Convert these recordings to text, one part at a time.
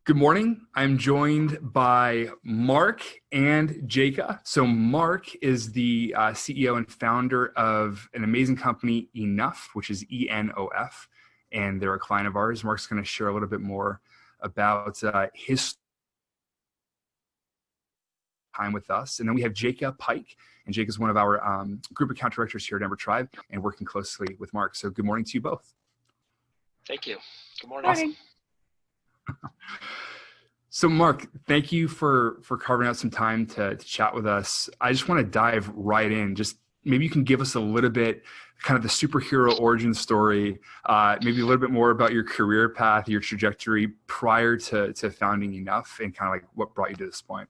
Good morning. I'm joined by Mark and Jaka. So Mark is the CEO and founder of an amazing company, Enough, which is ENOF, and they're a client of ours. Mark's going to share a little bit more about his time with us. And then we have Jaka Pike, and Jaka is one of our group account directors here at Denver Tribe and working closely with Mark. So good morning to you both. Thank you. Good morning. Awesome. So Mark, thank you for carving out some time to chat with us. I just want to dive right in. Just maybe you can give us a little bit, kind of the superhero origin story, maybe a little bit more about your career path, your trajectory prior to founding Enough, and kind of like what brought you to this point.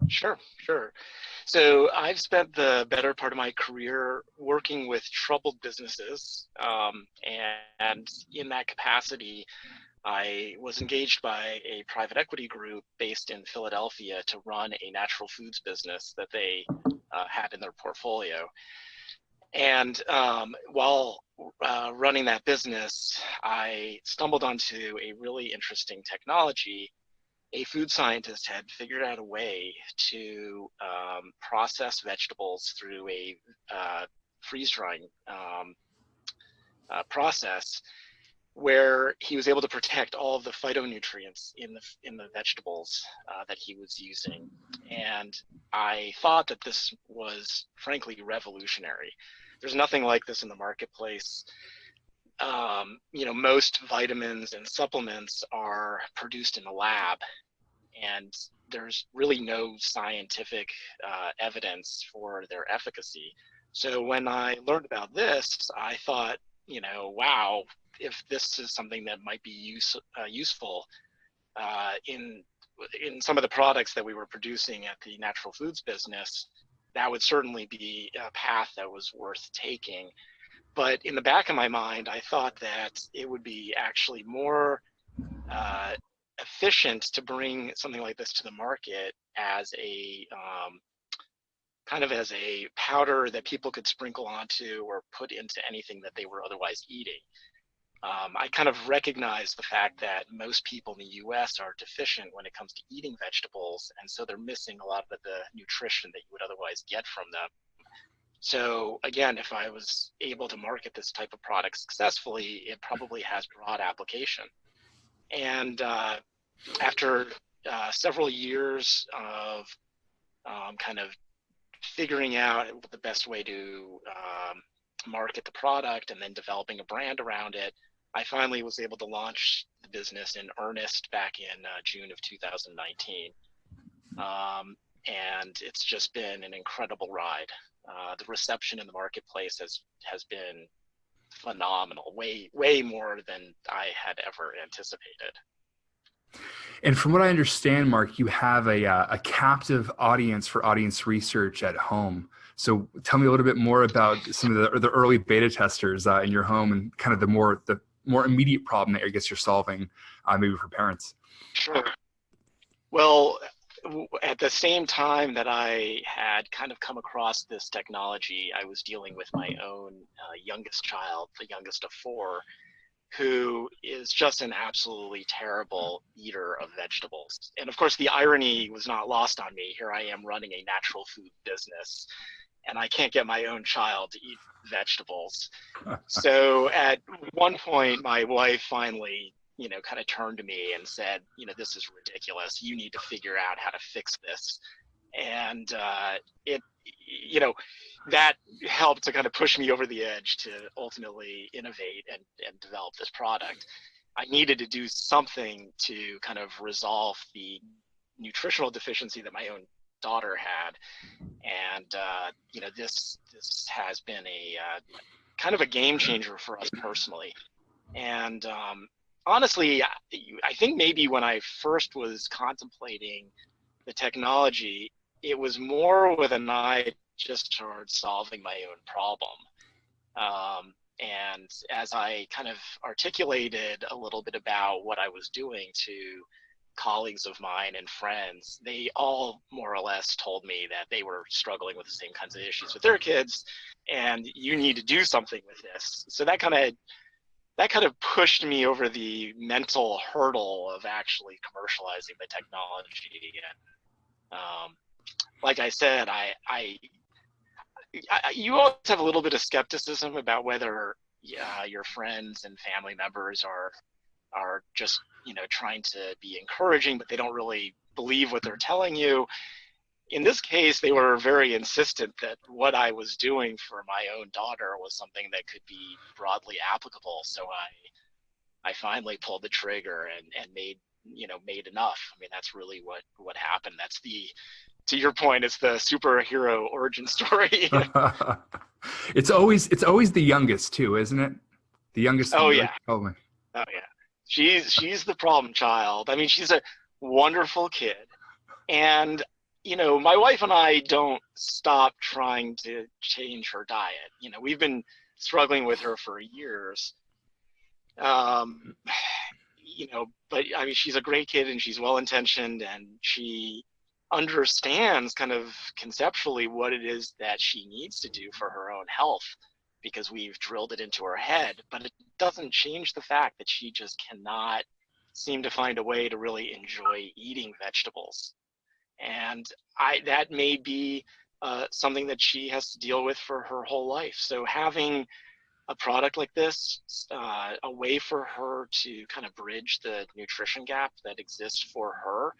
Sure. So I've spent the better part of my career working with troubled businesses, and in that capacity, I was engaged by a private equity group based in Philadelphia to run a natural foods business that they had in their portfolio. And while running that business, I stumbled onto a really interesting technology. A food scientist had figured out a way to process vegetables through a freeze drying process, where he was able to protect all of the phytonutrients in the vegetables that he was using. And I thought that this was frankly revolutionary. There's nothing like this in the marketplace. Most vitamins and supplements are produced in a lab, and there's really no scientific evidence for their efficacy. So when I learned about this, I thought, wow, if this is something that might be useful in some of the products that we were producing at the natural foods business, that would certainly be a path that was worth taking. But in the back of my mind, I thought that it would be actually more efficient to bring something like this to the market as a kind of as a powder that people could sprinkle onto or put into anything that they were otherwise eating. I kind of recognize the fact that most people in the US are deficient when it comes to eating vegetables, and so they're missing a lot of the nutrition that you would otherwise get from them. So again, if I was able to market this type of product successfully, it probably has broad application. And after several years of kind of figuring out the best way to market the product and then developing a brand around it, I finally was able to launch the business in earnest back in June of 2019. And it's just been an incredible ride. The reception in the marketplace has been phenomenal, way more than I had ever anticipated. And from what I understand, Mark, you have a captive audience for audience research at home. So tell me a little bit more about some of the early beta testers in your home and kind of the more immediate problem that I guess you're solving, maybe for parents. Sure. Well, at the same time that I had kind of come across this technology, I was dealing with my own youngest child, the youngest of 4, who is just an absolutely terrible eater of vegetables. And of course, the irony was not lost on me. Here I am running a natural food business, and I can't get my own child to eat vegetables. So at one point, my wife finally, kind of turned to me and said, this is ridiculous. You need to figure out how to fix this. And that helped to kind of push me over the edge to ultimately innovate and develop this product. I needed to do something to kind of resolve the nutritional deficiency that my own daughter had. And, this has been a kind of a game changer for us personally. And honestly, I think maybe when I first was contemplating the technology, it was more with an eye just towards solving my own problem. And as I kind of articulated a little bit about what I was doing to colleagues of mine and friends, they all more or less told me that they were struggling with the same kinds of issues with their kids, and you need to do something with this. So that kind of that kind of pushed me over the mental hurdle of actually commercializing the technology. And like I said, you always have a little bit of skepticism about whether your friends and family members are just trying to be encouraging, but they don't really believe what they're telling you. In this case, they were very insistent that what I was doing for my own daughter was something that could be broadly applicable. So I finally pulled the trigger and made enough. I mean, that's really what happened. That's to your point, it's the superhero origin story. It's always the youngest too, isn't it? The youngest. Oh yeah. Oh my. Oh yeah. She's the problem child. I mean, she's a wonderful kid. And my wife and I don't stop trying to change her diet. We've been struggling with her for years. Um, but I mean, she's a great kid and she's well intentioned and she understands kind of conceptually what it is that she needs to do for her own health because we've drilled it into her head, but it doesn't change the fact that she just cannot seem to find a way to really enjoy eating vegetables. And that may be something that she has to deal with for her whole life. So having a product like this, a way for her to kind of bridge the nutrition gap that exists for her,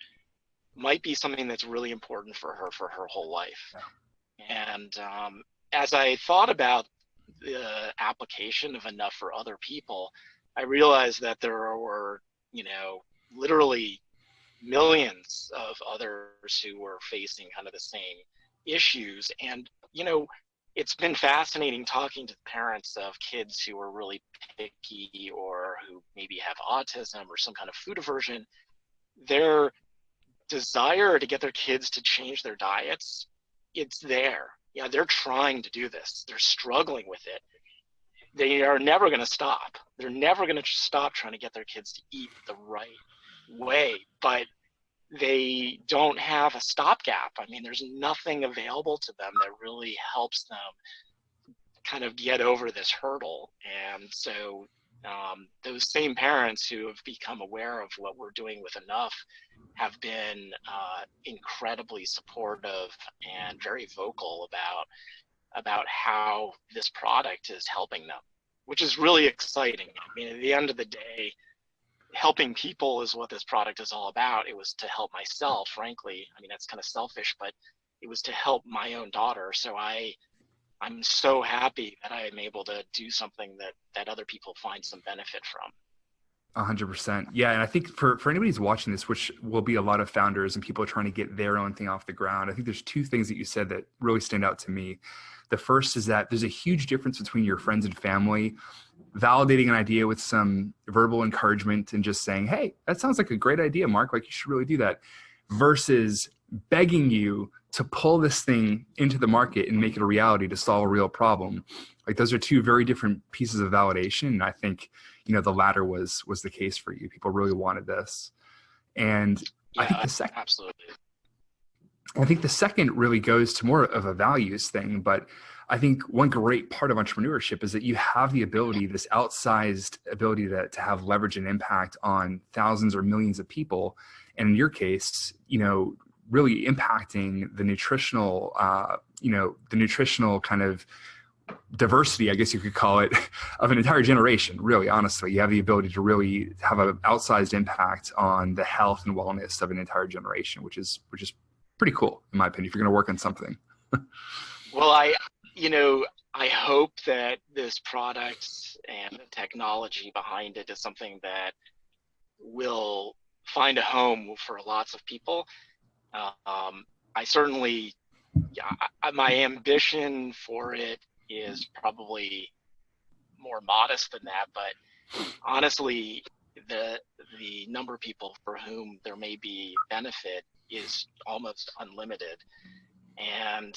might be something that's really important for her whole life. Yeah. And as I thought about the application of enough for other people, I realized that there were, literally millions of others who were facing kind of the same issues. And, it's been fascinating talking to parents of kids who are really picky or who maybe have autism or some kind of food aversion. Their desire to get their kids to change their diets, it's there. Yeah, they're trying to do this. They're struggling with it. They are never going to stop. They're never going to stop trying to get their kids to eat the right way, but they don't have a stopgap. I mean, there's nothing available to them that really helps them kind of get over this hurdle. And so those same parents who have become aware of what we're doing with Enough have been incredibly supportive and very vocal about how this product is helping them, which is really exciting. I mean, at the end of the day, helping people is what this product is all about. It was to help myself, frankly. I mean, that's kind of selfish, but it was to help my own daughter. So I'm so happy that I am able to do something that other people find some benefit from. 100%. Yeah. And I think for anybody who's watching this, which will be a lot of founders and people trying to get their own thing off the ground, I think there's two things that you said that really stand out to me. The first is that there's a huge difference between your friends and family validating an idea with some verbal encouragement and just saying, hey, that sounds like a great idea, Mark, like you should really do that, versus begging you to pull this thing into the market and make it a reality to solve a real problem. Like those are two very different pieces of validation. And I think, the latter was the case for you. People really wanted this. And yeah, I think the second, absolutely. I think the second really goes to more of a values thing, but I think one great part of entrepreneurship is that you have the ability, this outsized ability to have leverage and impact on thousands or millions of people. And in your case, really impacting the nutritional kind of diversity, I guess you could call it, of an entire generation. Really, honestly, you have the ability to really have an outsized impact on the health and wellness of an entire generation, which is pretty cool, in my opinion, if you're going to work on something. Well, I hope that this product and the technology behind it is something that will find a home for lots of people. I certainly, my ambition for it is probably more modest than that, but honestly, the number of people for whom there may be benefit is almost unlimited. And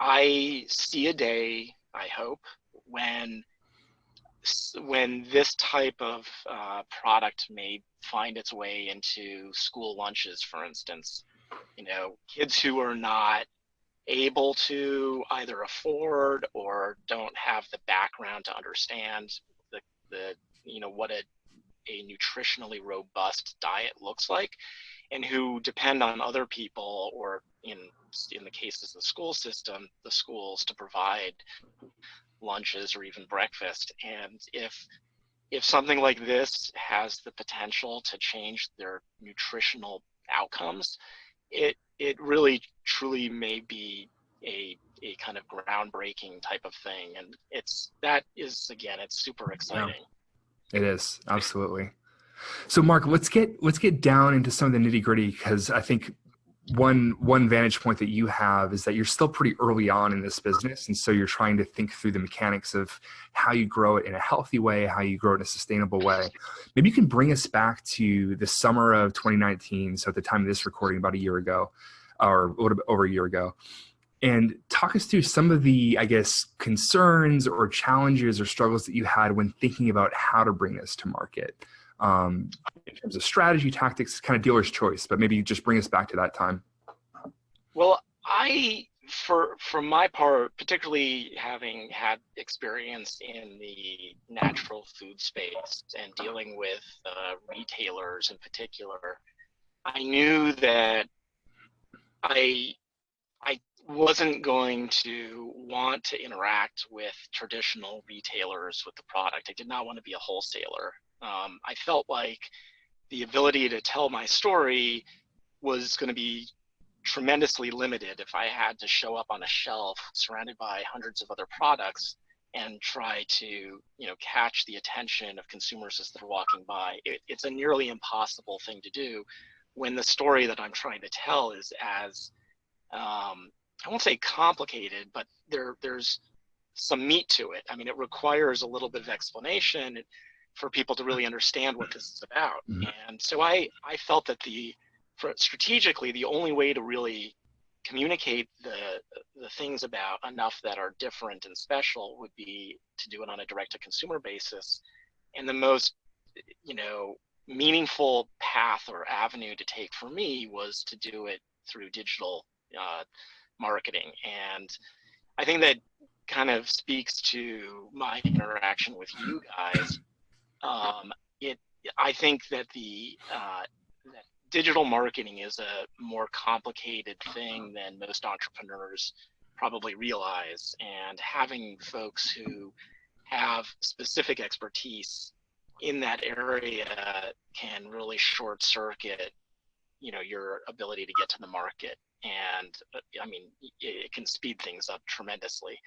I see a day, I hope, when this type of product may find its way into school lunches, for instance. Kids who are not able to either afford or don't have the background to understand the what a nutritionally robust diet looks like, and who depend on other people, or in the cases of the school system, the schools, to provide lunches or even breakfast. And if something like this has the potential to change their nutritional outcomes, it really truly may be a kind of groundbreaking type of thing. And it's super exciting. Yeah, it is, absolutely. So Mark, let's get down into some of the nitty gritty, because I think one vantage point that you have is that you're still pretty early on in this business, and so you're trying to think through the mechanics of how you grow it in a healthy way, how you grow it in a sustainable way. Maybe you can bring us back to the summer of 2019, so at the time of this recording, about a year ago, or a little bit over a year ago, and talk us through some of the, I guess, concerns or challenges or struggles that you had when thinking about how to bring this to market. In terms of strategy, tactics, kind of dealer's choice, but maybe just bring us back to that time. Well, for my part, particularly having had experience in the natural food space and dealing with retailers in particular, I knew that I wasn't going to want to interact with traditional retailers with the product. I did not want to be a wholesaler. I felt like the ability to tell my story was going to be tremendously limited if I had to show up on a shelf surrounded by hundreds of other products and try to, catch the attention of consumers as they're walking by. It's a nearly impossible thing to do when the story that I'm trying to tell is as, I won't say complicated, but there's some meat to it. I mean, it requires a little bit of explanation for people to really understand what this is about. Mm-hmm. And so I felt that strategically, the only way to really communicate the things about enough that are different and special would be to do it on a direct-to-consumer basis. And the most, meaningful path or avenue to take for me was to do it through digital marketing. And I think that kind of speaks to my interaction with you guys. I think that that digital marketing is a more complicated thing than most entrepreneurs probably realize, and having folks who have specific expertise in that area can really short circuit, your ability to get to the market. And I mean, it can speed things up tremendously.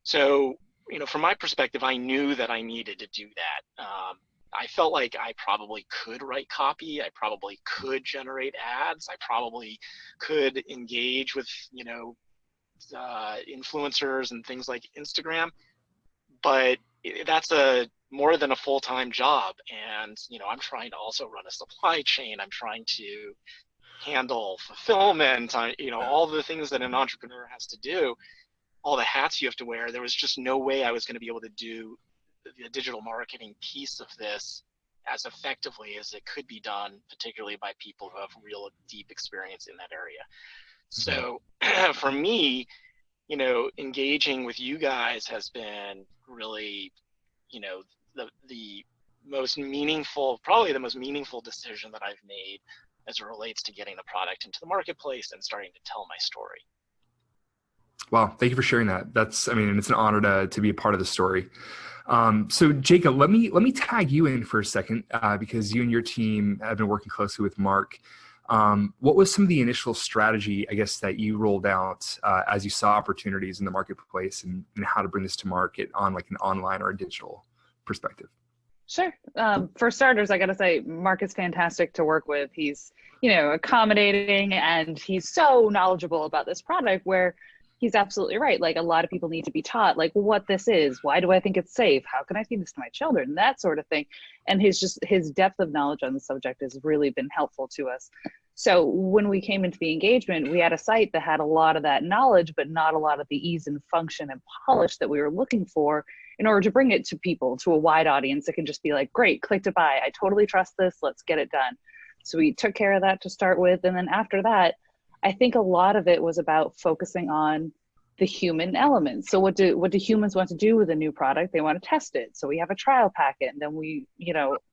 So, from my perspective, I knew that I needed to do that. I felt like I probably could write copy. I probably could generate ads. I probably could engage with, influencers and things like Instagram. But that's more than a full-time job. And, I'm trying to also run a supply chain. I'm trying to handle fulfillment, all the things that an entrepreneur has to do, all the hats you have to wear. There was just no way I was going to be able to do the digital marketing piece of this as effectively as it could be done, particularly by people who have real deep experience in that area. So for me, engaging with you guys has been really, the most meaningful, probably the most meaningful decision that I've made as it relates to getting the product into the marketplace and starting to tell my story. Wow, thank you for sharing that. It's an honor to be a part of the story. So Jacob, let me tag you in for a second, because you and your team have been working closely with Mark. What was some of the initial strategy, I guess, that you rolled out as you saw opportunities in the marketplace, and how to bring this to market on like an online or a digital perspective? Sure. For starters, I got to say, Mark is fantastic to work with. He's, accommodating, and he's so knowledgeable about this product, where he's absolutely right. Like, a lot of people need to be taught, like, what this is. Why do I think it's safe? How can I feed this to my children? That sort of thing. And his depth of knowledge on the subject has really been helpful to us. So when we came into the engagement, we had a site that had a lot of that knowledge, but not a lot of the ease and function and polish that we were looking for in order to bring it to people, to a wide audience that can just be like, great, click to buy. I totally trust this. Let's get it done. So we took care of that to start with. And then after that, I think a lot of it was about focusing on the human element. So what do humans want to do with a new product? They want to test it. So we have a trial packet, and then we,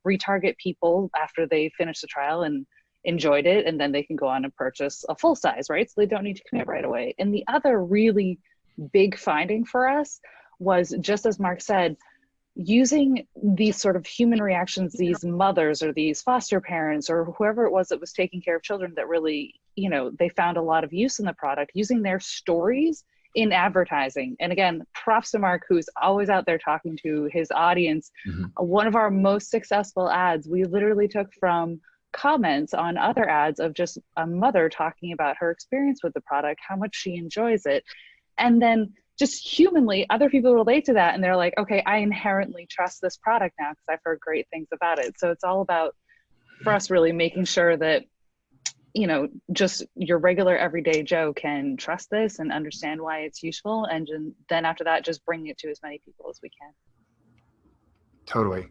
retarget people after they finish the trial and enjoyed it, and then they can go on and purchase a full size, right? So they don't need to commit right away. And the other really big finding for us was, just as Mark said, using these sort of human reactions, these mothers or these foster parents or whoever it was that was taking care of children that really, they found a lot of use in the product, using their stories in advertising. And again, props to Mark, who's always out there talking to his audience. Mm-hmm. One of our most successful ads, we literally took from comments on other ads of just a mother talking about her experience with the product, how much she enjoys it. And then just humanly, other people relate to that. And they're like, okay, I inherently trust this product now because I've heard great things about it. So it's all about, for us, really making sure that, just your regular everyday Joe can trust this and understand why it's useful. And then after that, just bring it to as many people as we can. Totally.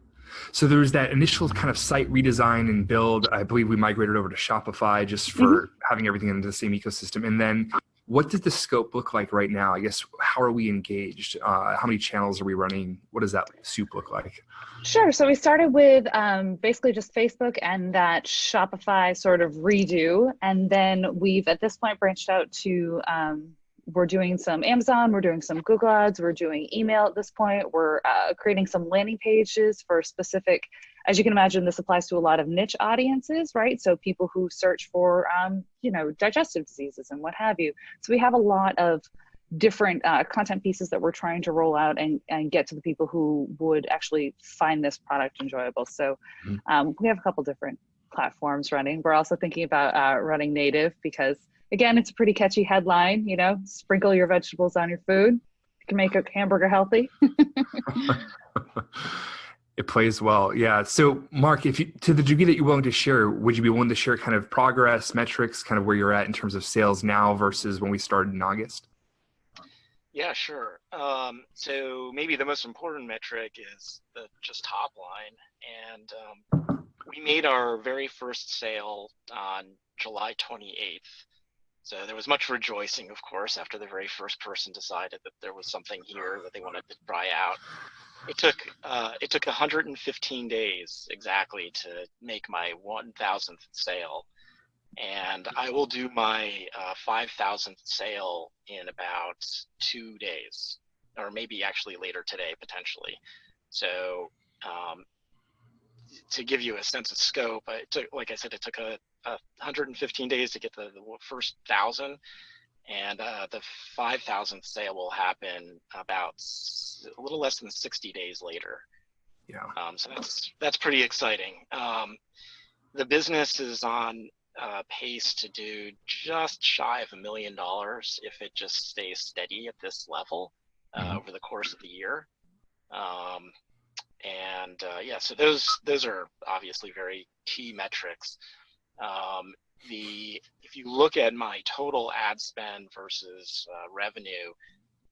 So there was that initial kind of site redesign and build. I believe we migrated over to Shopify just for having everything into the same ecosystem. And then what does the scope look like right now? I guess, how are we engaged? How many channels are we running? What does that soup look like? Sure. So we started with basically just Facebook and that Shopify sort of redo. And then we've at this point branched out to, we're doing some Amazon, we're doing some Google Ads, we're doing email at this point. We're creating some landing pages for specific, as you can imagine, this applies to a lot of niche audiences, right? So people who search for, digestive diseases and what have you. So we have a lot of different content pieces that we're trying to roll out and get to the people who would actually find this product enjoyable. So we have a couple different platforms running. We're also thinking about running native because, again, it's a pretty catchy headline, sprinkle your vegetables on your food. You can make a hamburger healthy. It plays well. Yeah. So Mark, to the degree that you're willing to share, would you be willing to share kind of progress, metrics, kind of where you're at in terms of sales now versus when we started in August? Yeah, sure. So maybe the most important metric is the just top line. And we made our very first sale on July 28th. So there was much rejoicing, of course, after the very first person decided that there was something here that they wanted to try out. It took 115 days exactly to make my 1,000th sale. And I will do my 5,000th sale in about 2 days, or maybe actually later today, potentially. So to give you a sense of scope, like I said, it took 115 days to get the first 1,000, and the 5,000th sale will happen about a little less than 60 days later. Yeah. So that's pretty exciting. The business is on pace to do just shy of $1 million if it just stays steady at this level over the course of the year. So those are obviously very key metrics. If you look at my total ad spend versus revenue,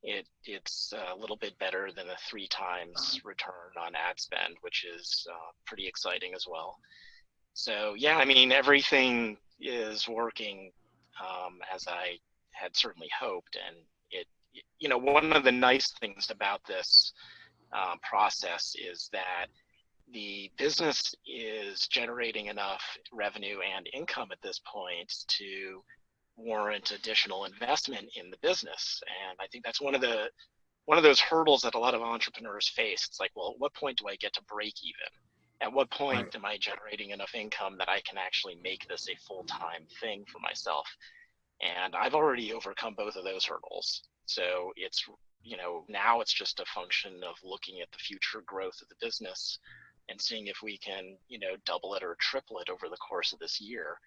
it's a little bit better than a 3 times return on ad spend, which is pretty exciting as well. So yeah, I mean, everything is working as I had certainly hoped, and one of the nice things about this process is that the business is generating enough revenue and income at this point to warrant additional investment in the business. And I think that's one of those hurdles that a lot of entrepreneurs face. It's like, well, at what point do I get to break even? At what point am I generating enough income that I can actually make this a full-time thing for myself? And I've already overcome both of those hurdles. So it's, now it's just a function of looking at the future growth of the business and seeing if we can, double it or triple it over the course of this year.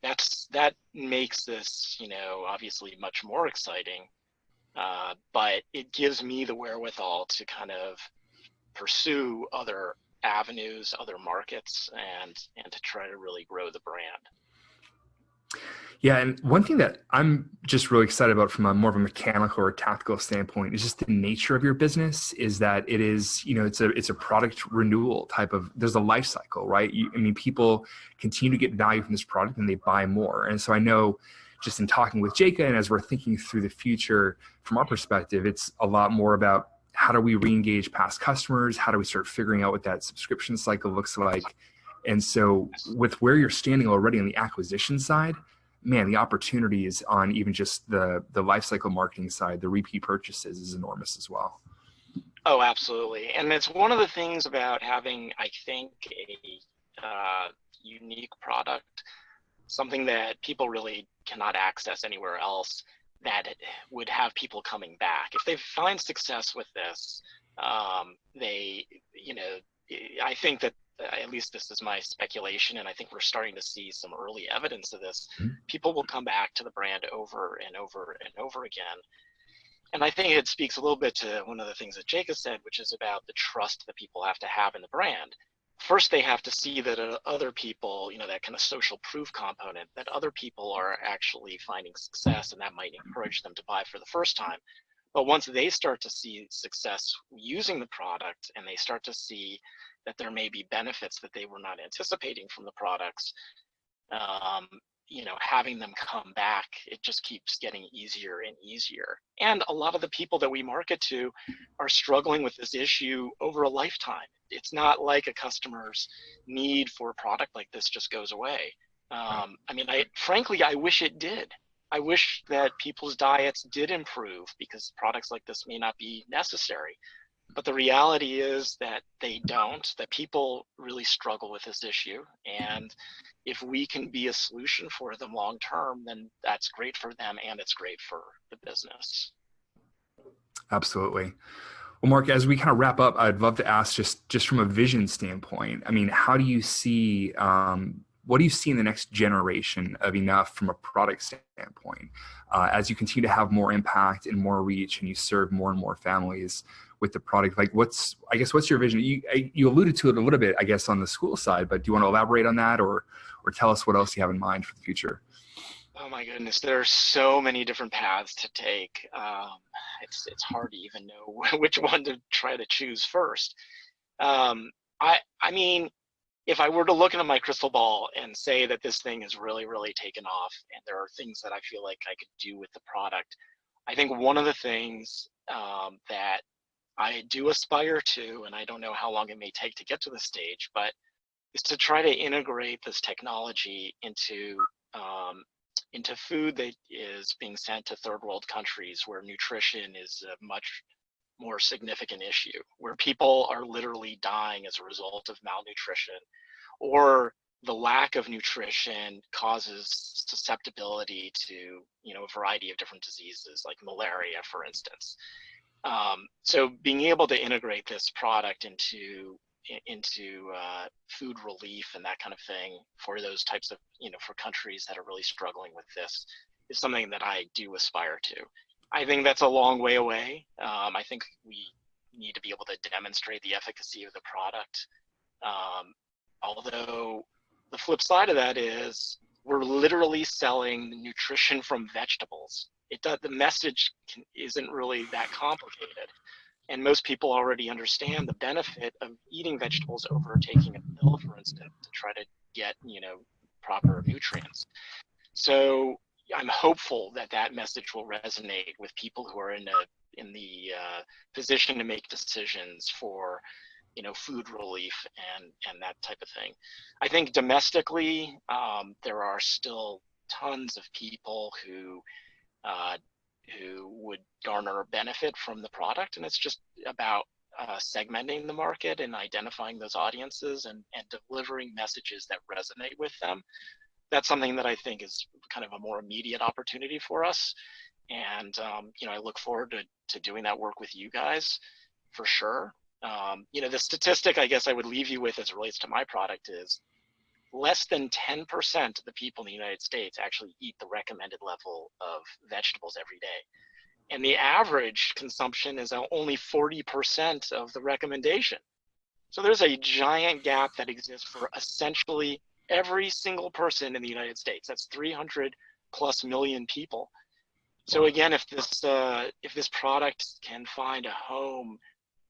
That makes this, obviously much more exciting, but it gives me the wherewithal to kind of pursue other avenues, other markets, and to try to really grow the brand. Yeah, and one thing that I'm just really excited about from a more of a mechanical or tactical standpoint is just the nature of your business. Is that it is, it's a product renewal type of. There's a life cycle, right? People continue to get value from this product and they buy more. And so I know, just in talking with Jaka and as we're thinking through the future from our perspective, it's a lot more about how do we re-engage past customers? How do we start figuring out what that subscription cycle looks like? And so with where you're standing already on the acquisition side, man, the opportunities on even just the lifecycle marketing side, the repeat purchases is enormous as well. Oh, absolutely. And it's one of the things about having, I think, a unique product, something that people really cannot access anywhere else, that would have people coming back. If they find success with this, they, you know, I think that, at least this is my speculation, and I think we're starting to see some early evidence of this, people will come back to the brand over and over and over again. And I think it speaks a little bit to one of the things that Jacob said, which is about the trust that people have to have in the brand. First, they have to see that other people, you know, that kind of social proof component, that other people are actually finding success, and that might encourage them to buy for the first time. But once they start to see success using the product, and they start to see that there may be benefits that they were not anticipating from the products, you know, having them come back, it just keeps getting easier and easier. And a lot of the people that we market to are struggling with this issue over a lifetime. It's not like a customer's need for a product like this just goes away. I mean, frankly, I wish it did. I wish that people's diets did improve because products like this may not be necessary. But the reality is that they don't, that people really struggle with this issue. And if we can be a solution for them long term, then that's great for them and it's great for the business. Absolutely. Well, Mark, as we kind of wrap up, I'd love to ask just from a vision standpoint, I mean, how do you see, what do you see in the next generation of Enough from a product standpoint? As you continue to have more impact and more reach and you serve more and more families with the product, like what's your vision? You alluded to it a little bit, I guess, on the school side, but do you want to elaborate on that or tell us what else you have in mind for the future? Oh my goodness, there are so many different paths to take. It's hard to even know which one to try to choose first. I mean, if I were to look into my crystal ball and say that this thing is really, really taken off and there are things that I feel like I could do with the product, I think one of the things that I do aspire to, and I don't know how long it may take to get to this stage, but is to try to integrate this technology into food that is being sent to third world countries where nutrition is a much more significant issue, where people are literally dying as a result of malnutrition, or the lack of nutrition causes susceptibility to, you know, a variety of different diseases like malaria, for instance. So being able to integrate this product into food relief and that kind of thing for those types of, you know, for countries that are really struggling with this is something that I do aspire to. I think that's a long way away. I think we need to be able to demonstrate the efficacy of the product. Although the flip side of that is we're literally selling nutrition from vegetables. The message isn't really that complicated. And most people already understand the benefit of eating vegetables over taking a pill, for instance, to try to get, you know, proper nutrients. So I'm hopeful that that message will resonate with people who are in the position to make decisions for, you know, food relief and that type of thing. I think domestically, there are still tons of people who would garner benefit from the product, and it's just about segmenting the market and identifying those audiences and delivering messages that resonate with them. That's something that I think is kind of a more immediate opportunity for us, and you know, I look forward to doing that work with you guys for sure. You know, the statistic I guess I would leave you with as it relates to my product is less than 10% of the people in the United States actually eat the recommended level of vegetables every day. And the average consumption is only 40% of the recommendation. So there's a giant gap that exists for essentially every single person in the United States. That's 300 plus million people. So again, if this product can find a home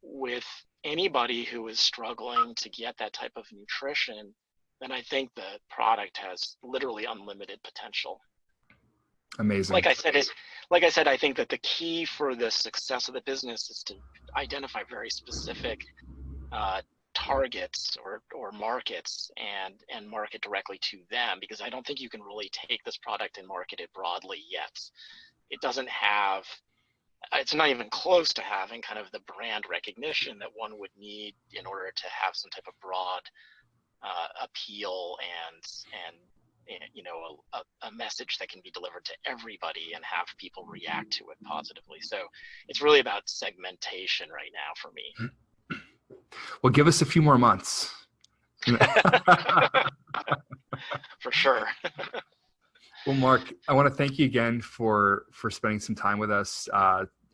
with anybody who is struggling to get that type of nutrition, then I think the product has literally unlimited potential. Amazing. Like I said, like I said, I think that the key for the success of the business is to identify very specific uh, targets or markets and market directly to them, because I don't think you can really take this product and market it broadly yet. It doesn't have, it's not even close to having kind of the brand recognition that one would need in order to have some type of broad appeal and you know, a message that can be delivered to everybody and have people react to it positively. So it's really about segmentation right now for me. Well, give us a few more months. For sure. Well, Mark, I want to thank you again for spending some time with us,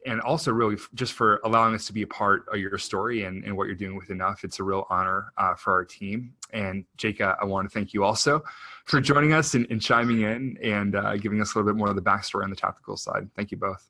and also really just for allowing us to be a part of your story and what you're doing with Enough. It's a real honor for our team. And Jake, I want to thank you also for joining us and chiming in and giving us a little bit more of the backstory on the tactical side. Thank you both.